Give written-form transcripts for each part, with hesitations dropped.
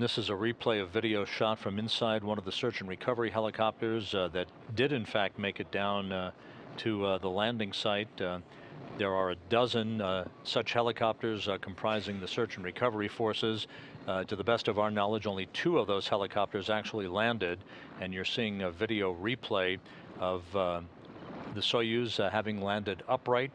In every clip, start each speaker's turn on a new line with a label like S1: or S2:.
S1: this is a replay of video shot from inside one of the search and recovery helicopters that did in fact make it down to the landing site. There are a dozen such helicopters comprising the search and recovery forces. To the best of our knowledge, only 2 of those helicopters actually landed, and you're seeing a video replay of the Soyuz having landed upright.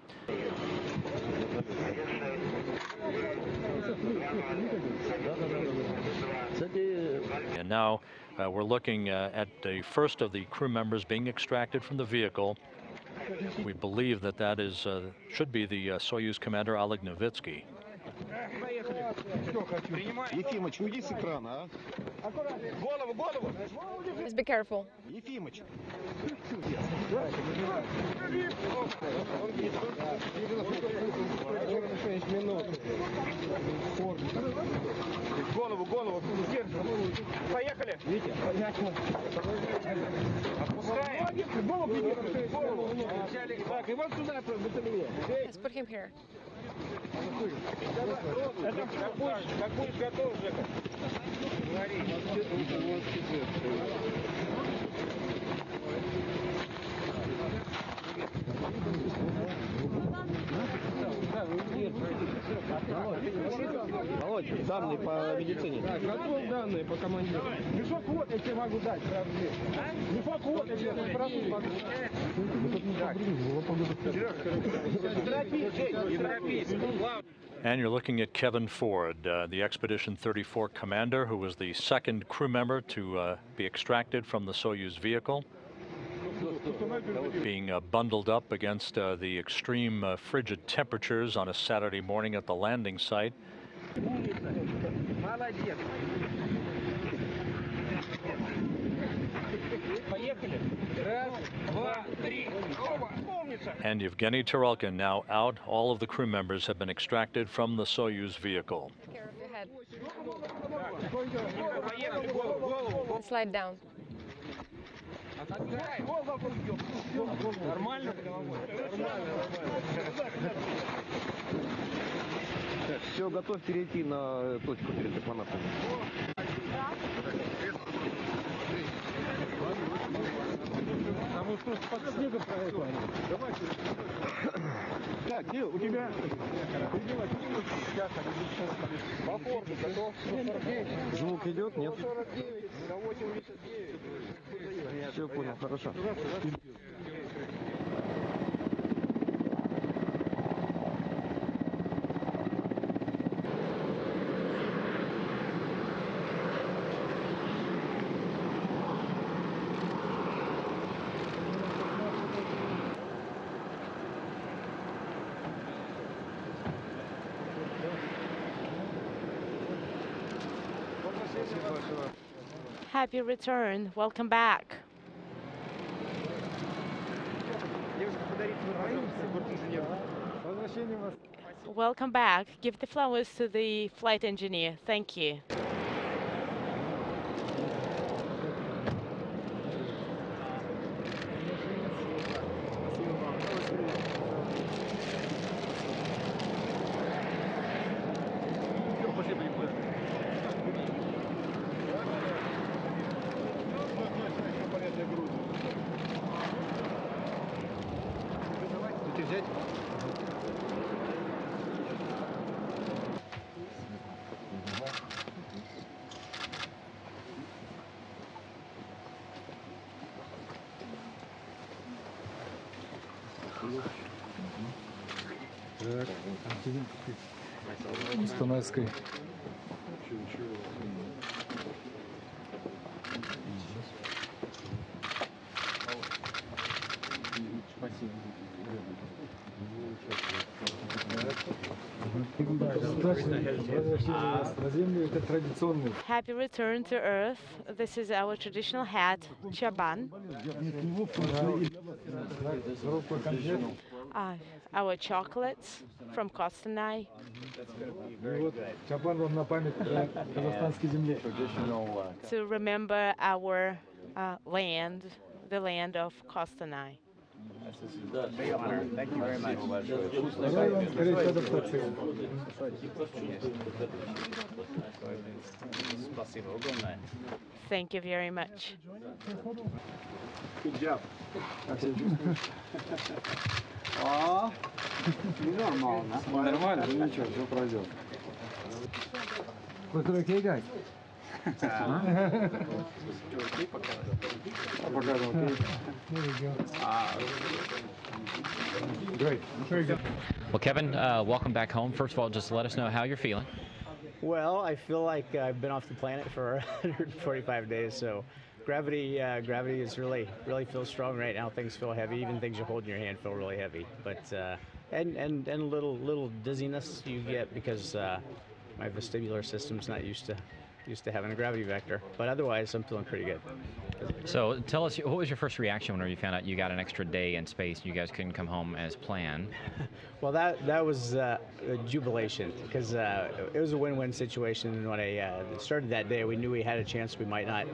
S1: And now we're looking at the first of the crew members being extracted from the vehicle. We believe that that is should be the Soyuz commander, Oleg Novitskiy.
S2: Just be careful.
S3: Голову. Поехали.
S2: Let's put him here.
S3: Володь, данные по медицине. Готов данные по командиру. Мешок вот, я тебе могу дать сразу здесь. Мешок вот, я тебе сразу могу.
S1: And you're looking at Kevin Ford, the Expedition 34 commander, who was the second crew member to be extracted from the Soyuz vehicle, being bundled up against the extreme frigid temperatures on a Saturday morning at the landing site. And Evgeny Tarelkin now out. All of the crew members have been extracted from the Soyuz vehicle.
S2: Take care of your head. Slide down.
S3: Все, готов перейти на точку перед экванатом. А мы что, под снегом проехали? Давайте. Так, Кирилл, у тебя... По форме готов. Звук идет, нет? 49, на 89. Все, понял, хорошо.
S4: Happy return. Welcome back. Welcome back. Give the flowers to the flight engineer. Thank you.
S5: Станайской.
S4: Happy return to Earth. This is our traditional hat, chaban. Our chocolates from Kostanay. To remember our land, the land of Kostanay.
S3: Big honor. Thank you very much.
S5: Желаю вам скорейшей адаптации.
S3: Спасибо огромное.
S4: Thank you very much.
S3: Good job. Как себя чувствуешь? А, ненормально. Нормально, ну ничего, все пройдет.
S5: Was it okay, guys?
S3: Показывал.
S5: Here we go. Great. Very good.
S6: Well, Kevin, welcome back home. First of all, just let us know how you're feeling.
S7: Well, I feel like I've been off the planet for 145 days, so gravity is really feels strong right now. Things feel heavy, even things you hold in your hand feel really heavy. But and a little dizziness you get because my vestibular system's not used to having a gravity vector. But otherwise, I'm feeling pretty good.
S6: So tell us, what was your first reaction whenever you found out you got an extra day in space and you guys couldn't come home as planned?
S7: Well, that was a jubilation because it was a win-win situation. And when I started that day, we knew we had a chance we might not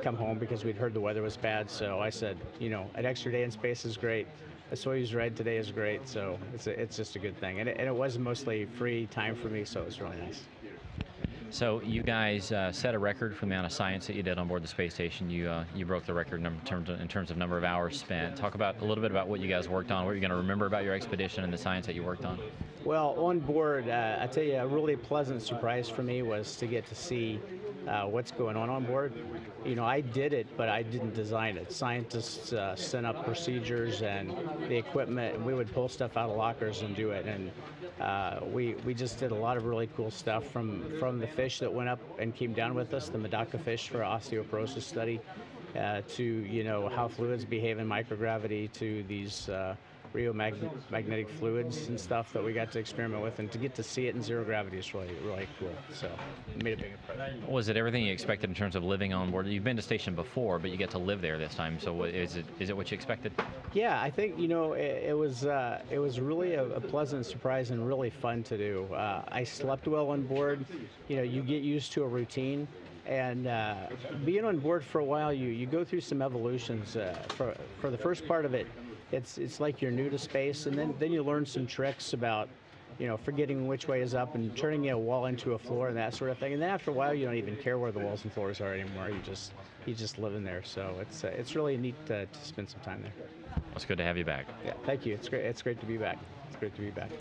S7: come home because we'd heard the weather was bad. So I said, you know, an extra day in space is great. A Soyuz ride today is great. So it's just a good thing. And it was mostly free time for me, so it was really nice.
S6: So you guys set a record for the amount of science that you did on board the space station. You broke the record in terms of number of hours spent. Talk about a little bit about what you guys worked on, what you're going to remember about your expedition and the science that you worked on.
S7: Well, on board, I tell you, a really pleasant surprise for me was to get to see what's going on board. You know, I did it, but I didn't design it. Scientists set up procedures and the equipment, and we would pull stuff out of lockers and do it. And we just did a lot of really cool stuff from the fish that went up and came down with us, the Medaka fish for osteoporosis study, to, you know, how fluids behave in microgravity, to these magnetic fluids and stuff that we got to experiment with, and to get to see it in zero gravity is really cool. So it made a big impression.
S6: Was it everything you expected in terms of living on board? You've been to station before, but you get to live there this time. So is it what you expected?
S7: Yeah, I think, you know, it was really a pleasant surprise and really fun to do. I slept well on board. You know, you get used to a routine. And being on board for a while, you go through some evolutions. For the first part of it, it's like you're new to space, and then you learn some tricks about, you know, forgetting which way is up and turning a wall into a floor and that sort of thing. And then after a while, you don't even care where the walls and floors are anymore. You just live in there. So it's really neat to spend some time there.
S6: Well, it's good to have you back.
S7: Yeah, thank you. It's great. It's great to be back. It's great to be back.